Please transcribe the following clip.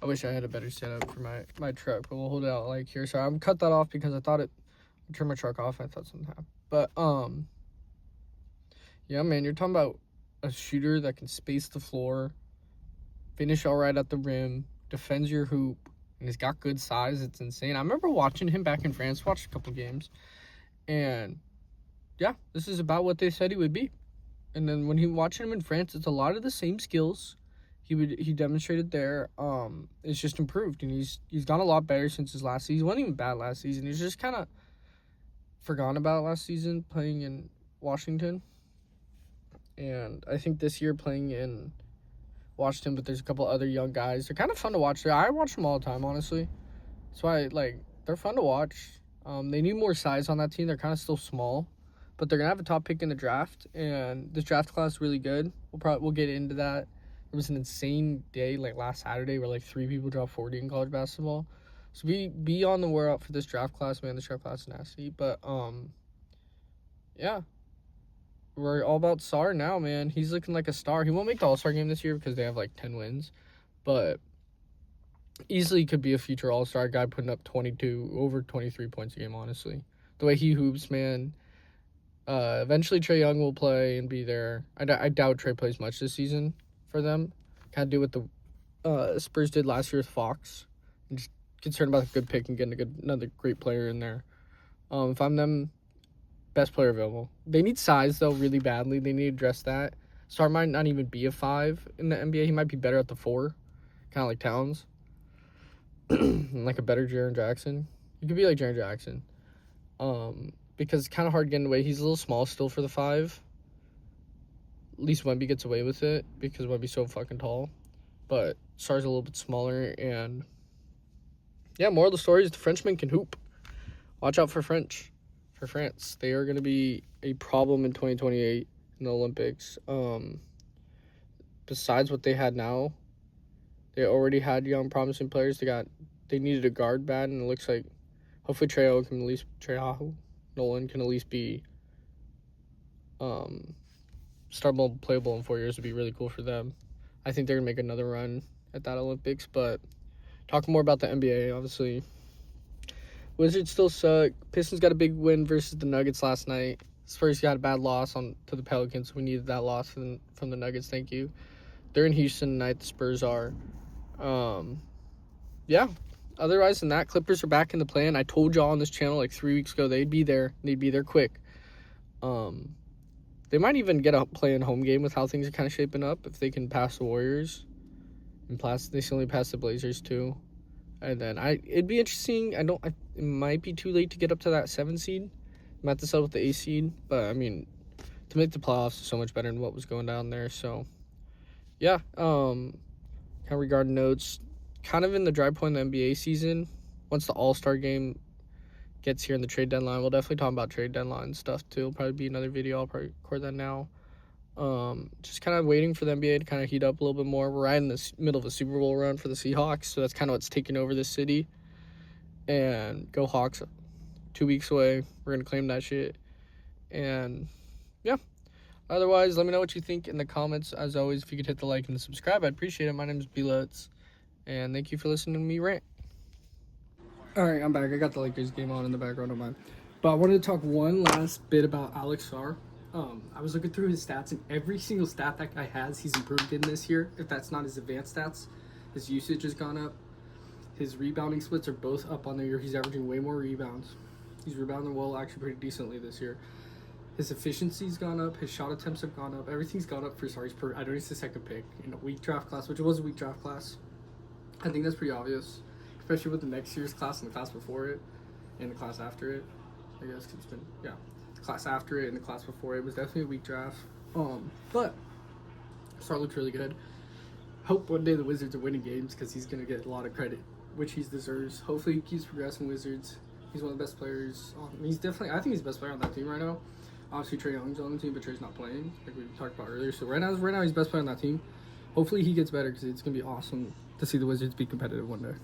I wish I had a better setup for my truck, but we'll hold it out like here. So I'm cut that off because I thought I turned my truck off. I thought something happened. But yeah, man, you're talking about a shooter that can space the floor, finish all right at the rim, defends your hoop, and he's got good size. It's insane. I remember watching him back in France. Watched a couple games, and yeah, this is about what they said he would be. And then when he watching him in France, it's a lot of the same skills he demonstrated there. It's just improved, and he's done a lot better since his last season. He wasn't even bad last season. He's just kind of forgotten about last season playing in Washington. And I think this year playing in Washington, but there's a couple other young guys. They're kind of fun to watch. I watch them all the time, honestly. That's why, they're fun to watch. They need more size on that team. They're kind of still small, but they're going to have a top pick in the draft, and this draft class is really good. We'll get into that. It was an insane day, last Saturday, where, 3 people dropped 40 in college basketball. So be on the wear out for this draft class, man. This draft class is nasty. But, yeah. We're all about Sarr now, man. He's looking like a star. He won't make the All-Star game this year because they have 10 wins, but easily could be a future All-Star guy putting up over 23 points a game, honestly. The way he hoops, man. Eventually Trae Young will play and be there. I doubt Trae plays much this season for them. Kind of do what the Spurs did last year with Fox. I'm just concerned about a good pick and getting another great player in there. If I'm them, best player available. They need size, though, really badly. They need to address that. Sarr might not even be a 5 in the NBA. He might be better at the 4, kind of like Towns. Like a better Jaren Jackson. He could be like Jaren Jackson. Because it's kind of hard getting away. He's a little small still for the 5. At least Wemby gets away with it because Wemby's so fucking tall. But Sarr's a little bit smaller. And yeah, moral of the story is the Frenchman can hoop. Watch out for France. They are going to be a problem in 2028 in the Olympics. Besides what they had now, they already had young, promising players. They needed a guard bad, and it looks like hopefully Trejo Nolan can at least be startable, playable in 4 years would be really cool for them. I think they're going to make another run at that Olympics. But talking more about the NBA, obviously. Wizards still suck. Pistons got a big win versus the Nuggets last night. Spurs got a bad loss to the Pelicans. We needed that loss from the Nuggets. Thank you. They're in Houston tonight. The Spurs are. Yeah. Otherwise than that, Clippers are back in the play. And I told y'all on this channel 3 weeks ago they'd be there. They'd be there quick. They might even get a play-in home game with how things are kind of shaping up if they can pass the Warriors. And they still only pass the Blazers too. And then it'd be interesting. It might be too late to get up to that 7 seed. Might have to settle with the 8 seed. But, I mean, to make the playoffs is so much better than what was going down there. So, yeah. Kind of regarding notes. Kind of in the dry point in the NBA season. Once the All-Star game gets here in the trade deadline, we'll definitely talk about trade deadline stuff, too. It'll probably be another video. I'll probably record that now. Just kind of waiting for the NBA to kind of heat up a little bit more. We're right in the middle of a Super Bowl run for the Seahawks, so that's kind of what's taking over this city. And go Hawks. 2 weeks away. We're going to claim that shit. And, yeah. Otherwise, let me know what you think in the comments. As always, if you could hit the like and the subscribe, I'd appreciate it. My name is B-Lutz, and thank you for listening to me rant. Alright, I'm back. I got the Lakers game on in the background of mine. But I wanted to talk one last bit about Alex Sarr. I was looking through his stats, and every single stat that guy has, he's improved in this year. If that's not his advanced stats, his usage has gone up. His rebounding splits are both up on the year. He's averaging way more rebounds. He's rebounding well, actually pretty decently this year. His efficiency's gone up. His shot attempts have gone up. Everything's gone up for Sarr. I know he's the second pick in a weak draft class, which it was a weak draft class. I think that's pretty obvious, especially with the next year's class and the class before it and the class after it. I guess it's been, yeah. The class after it and the class before it was definitely a weak draft. But Sarr looks really good. Hope one day the Wizards are winning games because he's going to get a lot of credit, which he deserves. Hopefully he keeps progressing Wizards. He's one of the best players. I think he's the best player on that team right now. Obviously Trae Young's on the team, but Trae's not playing, like we talked about earlier. So right now he's the best player on that team. Hopefully he gets better because it's going to be awesome to see the Wizards be competitive one day.